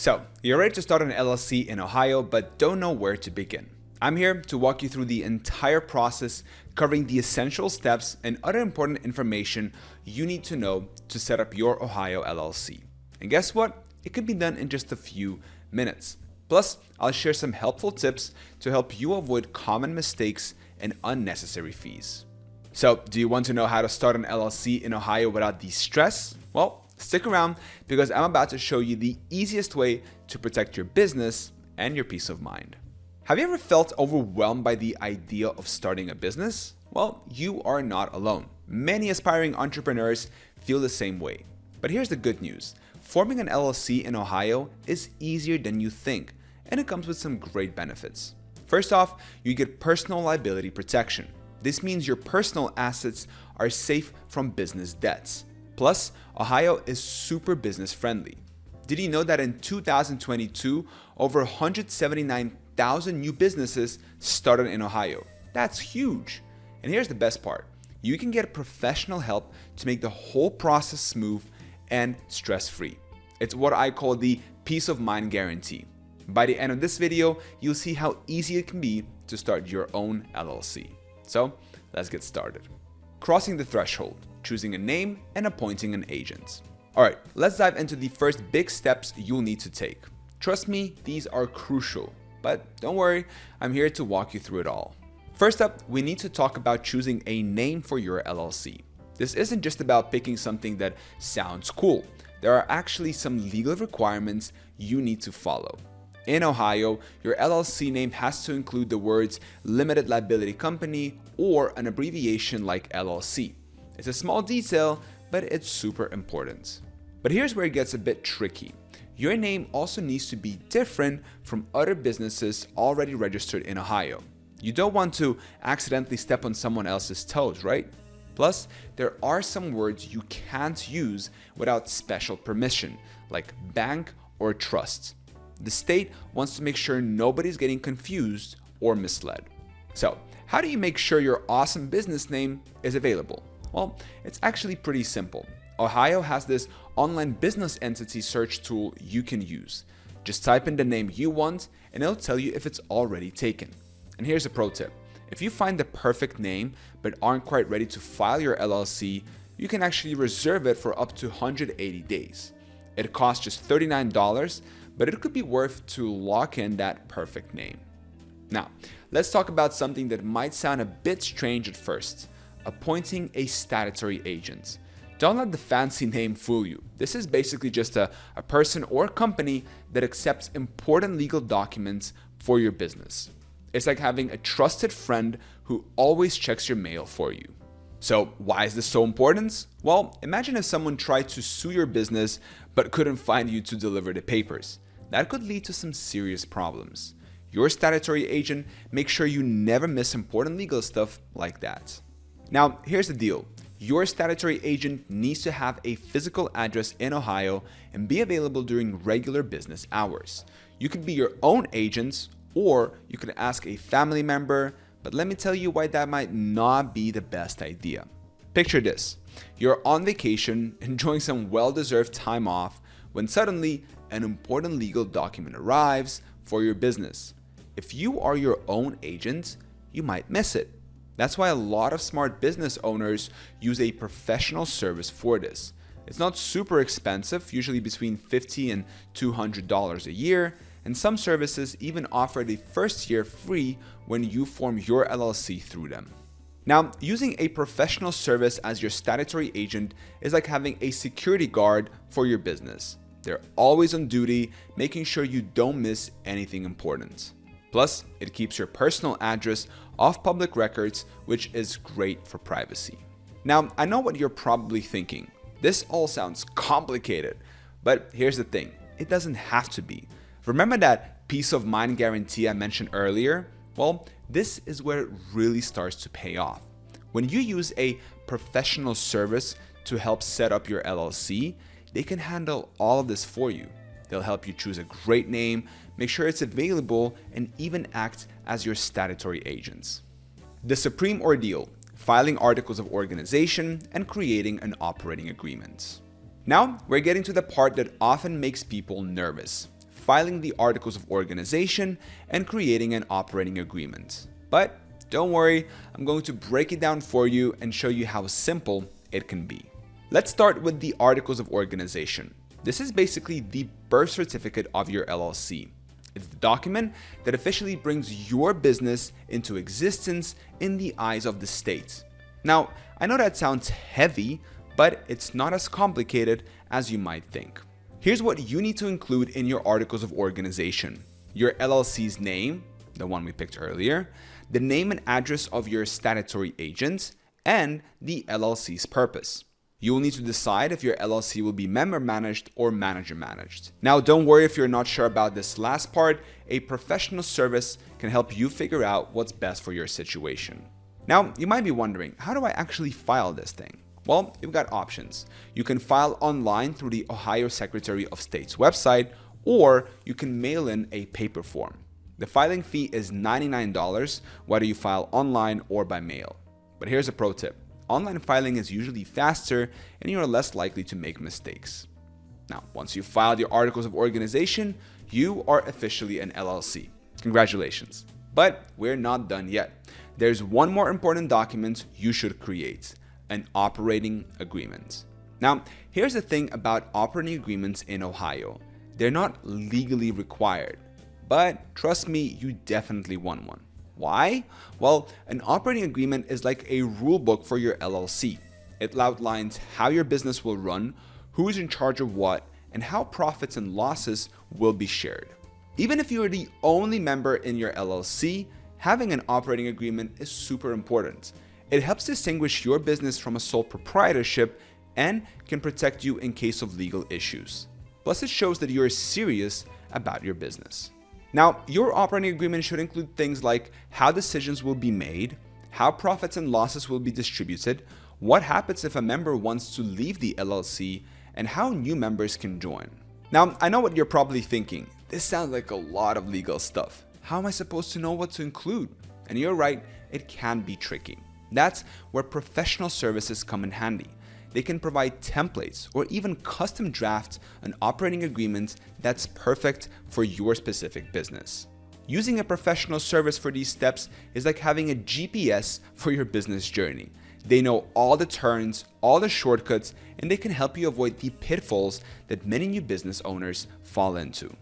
So, you're ready to start an LLC in Ohio, but don't know where to begin. I'm here to walk you through the entire process, covering the essential steps and other important information you need to know to set up your Ohio LLC. And guess what? It can be done in just a few minutes. Plus, I'll share some helpful tips to help you avoid common mistakes and unnecessary fees. So, do you want to know how to start an LLC in Ohio without the stress? Well, stick around because I'm about to show you the easiest way to protect your business and your peace of mind. Have you ever felt overwhelmed by the idea of starting a business? Well, you are not alone. Many aspiring entrepreneurs feel the same way. But here's the good news. Forming an LLC in Ohio is easier than you think, and it comes with some great benefits. First off, you get personal liability protection. This means your personal assets are safe from business debts. Plus, Ohio is super business friendly. Did you know that in 2022, over 179,000 new businesses started in Ohio? That's huge. And here's the best part. You can get professional help to make the whole process smooth and stress-free. It's what I call the peace of mind guarantee. By the end of this video, you'll see how easy it can be to start your own LLC. So let's get started. Crossing the threshold, choosing a name, and appointing an agent. All right, let's dive into the first big steps you'll need to take. Trust me, these are crucial, but don't worry, I'm here to walk you through it all. First up, we need to talk about choosing a name for your LLC. This isn't just about picking something that sounds cool. There are actually some legal requirements you need to follow. In Ohio, your LLC name has to include the words limited liability company or an abbreviation like LLC. It's a small detail, but it's super important. But here's where it gets a bit tricky. Your name also needs to be different from other businesses already registered in Ohio. You don't want to accidentally step on someone else's toes, right? Plus, there are some words you can't use without special permission, like bank or trust. The state wants to make sure nobody's getting confused or misled. So, how do you make sure your awesome business name is available? Well, it's actually pretty simple. Ohio has this online business entity search tool you can use. Just type in the name you want and it'll tell you if it's already taken. And here's a pro tip. If you find the perfect name but aren't quite ready to file your LLC, you can actually reserve it for up to 180 days. It costs just $39, but it could be worth to lock in that perfect name. Now, let's talk about something that might sound a bit strange at first. Appointing a statutory agent. Don't let the fancy name fool you. This is basically just a person or company that accepts important legal documents for your business. It's like having a trusted friend who always checks your mail for you. So why is this so important? Well, imagine if someone tried to sue your business but couldn't find you to deliver the papers. That could lead to some serious problems. Your statutory agent makes sure you never miss important legal stuff like that. Now, here's the deal. Your statutory agent needs to have a physical address in Ohio and be available during regular business hours. You could be your own agent, or you could ask a family member, but let me tell you why that might not be the best idea. Picture this. You're on vacation, enjoying some well-deserved time off, when suddenly an important legal document arrives for your business. If you are your own agent, you might miss it. That's why a lot of smart business owners use a professional service for this. It's not super expensive, usually between $50 and $200 a year, and some services even offer the first year free when you form your LLC through them. Now, using a professional service as your statutory agent is like having a security guard for your business. They're always on duty, making sure you don't miss anything important. Plus, it keeps your personal address off public records, which is great for privacy. Now, I know what you're probably thinking. This all sounds complicated, but here's the thing. It doesn't have to be. Remember that peace of mind guarantee I mentioned earlier? Well, this is where it really starts to pay off. When you use a professional service to help set up your LLC, they can handle all of this for you. They'll help you choose a great name, make sure it's available, and even act as your statutory agents. The supreme ordeal, filing articles of organization and creating an operating agreement. Now, we're getting to the part that often makes people nervous, filing the articles of organization, and creating an operating agreement. But don't worry, I'm going to break it down for you and show you how simple it can be. Let's start with the articles of organization. This is basically the birth certificate of your LLC. It's the document that officially brings your business into existence in the eyes of the state. Now, I know that sounds heavy, but it's not as complicated as you might think. Here's what you need to include in your articles of organization: your LLC's name, the one we picked earlier, the name and address of your statutory agent, and the LLC's purpose. You will need to decide if your LLC will be member managed or manager managed. Now, don't worry if you're not sure about this last part. A professional service can help you figure out what's best for your situation. Now, you might be wondering, how do I actually file this thing? Well, you've got options. You can file online through the Ohio Secretary of State's website, or you can mail in a paper form. The filing fee is $99, whether you file online or by mail. But here's a pro tip. Online filing is usually faster and you are less likely to make mistakes. Now, once you've filed your articles of organization, you are officially an LLC. Congratulations. But we're not done yet. There's one more important document you should create: an operating agreement. Now, here's the thing about operating agreements in Ohio. They're not legally required, but trust me, you definitely want one. Why? Well, an operating agreement is like a rule book for your LLC. It outlines how your business will run, who is in charge of what, and how profits and losses will be shared. Even if you are the only member in your LLC, having an operating agreement is super important. It helps distinguish your business from a sole proprietorship and can protect you in case of legal issues. Plus, it shows that you're serious about your business. Now, your operating agreement should include things like how decisions will be made, how profits and losses will be distributed, what happens if a member wants to leave the LLC, and how new members can join. Now, I know what you're probably thinking. This sounds like a lot of legal stuff. How am I supposed to know what to include? And you're right, it can be tricky. That's where professional services come in handy. They can provide templates or even custom draft an operating agreement that's perfect for your specific business. Using a professional service for these steps is like having a GPS for your business journey. They know all the turns, all the shortcuts, and they can help you avoid the pitfalls that many new business owners fall into.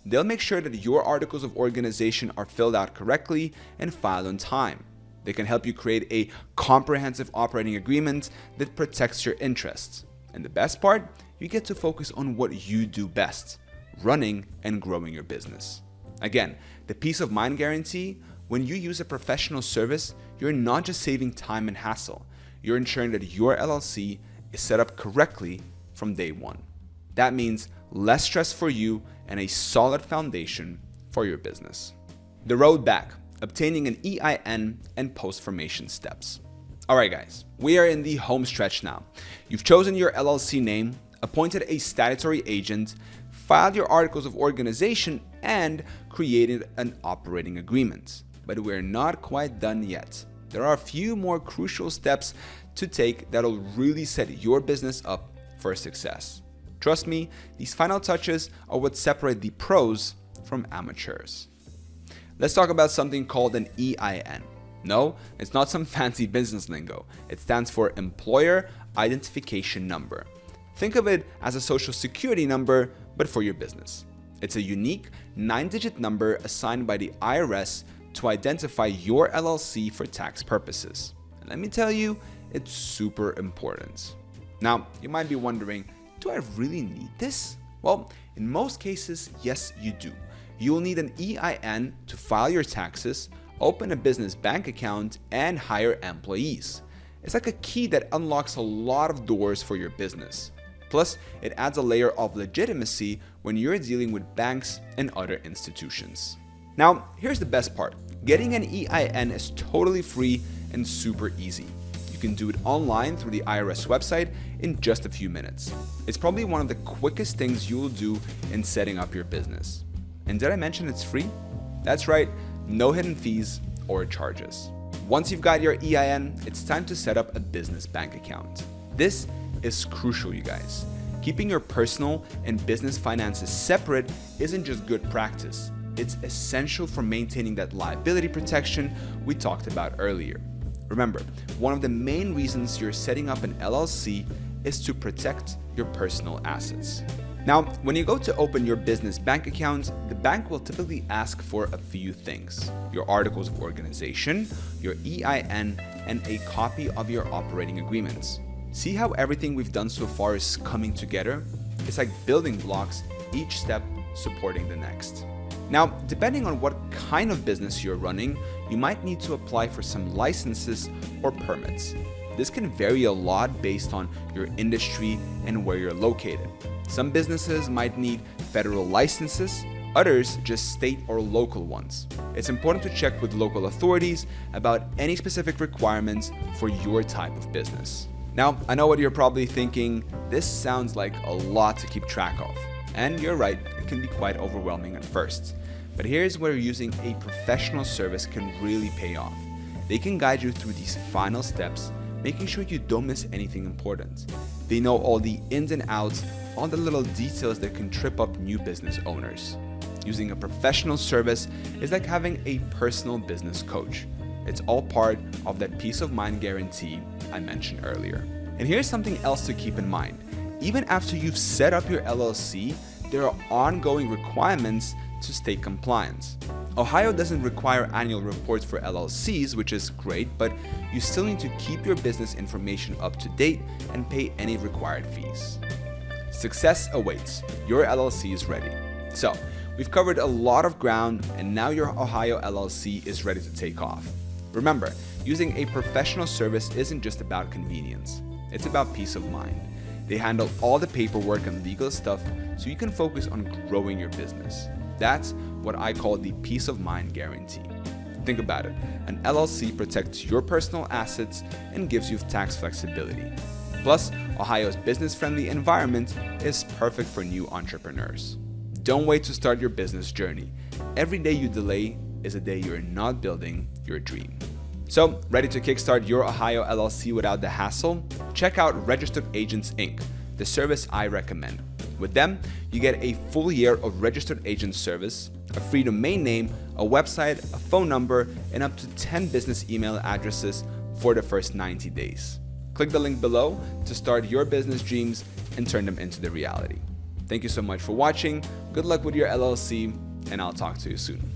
They'll make sure that your articles of organization are filled out correctly and filed on time. They can help you create a comprehensive operating agreement that protects your interests. And the best part, you get to focus on what you do best: running and growing your business. Again, the peace of mind guarantee: when you use a professional service, you're not just saving time and hassle, you're ensuring that your LLC is set up correctly from day one. That means less stress for you and a solid foundation for your business. The road back: obtaining an EIN and post-formation steps. Alright guys, we are in the home stretch now. You've chosen your LLC name, appointed a statutory agent, filed your articles of organization, and created an operating agreement. But we're not quite done yet. There are a few more crucial steps to take that'll really set your business up for success. Trust me, these final touches are what separate the pros from amateurs. Let's talk about something called an EIN. No, it's not some fancy business lingo. It stands for Employer Identification Number. Think of it as a social security number, but for your business. It's a unique 9-digit number assigned by the IRS to identify your LLC for tax purposes. And let me tell you, it's super important. Now, you might be wondering, do I really need this? Well, in most cases, yes, you do. You will need an EIN to file your taxes, open a business bank account, and hire employees. It's like a key that unlocks a lot of doors for your business. Plus, it adds a layer of legitimacy when you're dealing with banks and other institutions. Now, here's the best part. Getting an EIN is totally free and super easy. You can do it online through the IRS website in just a few minutes. It's probably one of the quickest things you will do in setting up your business. And did I mention it's free? That's right, no hidden fees or charges. Once you've got your EIN, it's time to set up a business bank account. This is crucial, you guys. Keeping your personal and business finances separate isn't just good practice. It's essential for maintaining that liability protection we talked about earlier. Remember, one of the main reasons you're setting up an LLC is to protect your personal assets. Now, when you go to open your business bank account, the bank will typically ask for a few things: your articles of organization, your EIN, and a copy of your operating agreements. See how everything we've done so far is coming together? It's like building blocks, each step supporting the next. Now, depending on what kind of business you're running, you might need to apply for some licenses or permits. This can vary a lot based on your industry and where you're located. Some businesses might need federal licenses, others just state or local ones. It's important to check with local authorities about any specific requirements for your type of business. Now, I know what you're probably thinking: this sounds like a lot to keep track of. And you're right, it can be quite overwhelming at first. But here's where using a professional service can really pay off. They can guide you through these final steps, making sure you don't miss anything important. They know all the ins and outs, all the little details that can trip up new business owners. Using a professional service is like having a personal business coach. It's all part of that peace of mind guarantee I mentioned earlier. And here's something else to keep in mind. Even after you've set up your LLC, there are ongoing requirements to stay compliant. Ohio doesn't require annual reports for LLCs, which is great, but you still need to keep your business information up to date and pay any required fees. Success awaits. Your LLC is ready. So, we've covered a lot of ground, and now your Ohio LLC is ready to take off. Remember, using a professional service isn't just about convenience. It's about peace of mind. They handle all the paperwork and legal stuff so you can focus on growing your business. That's what I call the peace of mind guarantee. Think about it. An LLC protects your personal assets and gives you tax flexibility. Plus, Ohio's business-friendly environment is perfect for new entrepreneurs. Don't wait to start your business journey. Every day you delay is a day you're not building your dream. So, ready to kickstart your Ohio LLC without the hassle? Check out Registered Agents Inc., the service I recommend. With them, you get a full year of registered agent service, a free domain name, a website, a phone number, and up to 10 business email addresses for the first 90 days. Click the link below to start your business dreams and turn them into the reality. Thank you so much for watching. Good luck with your LLC, and I'll talk to you soon.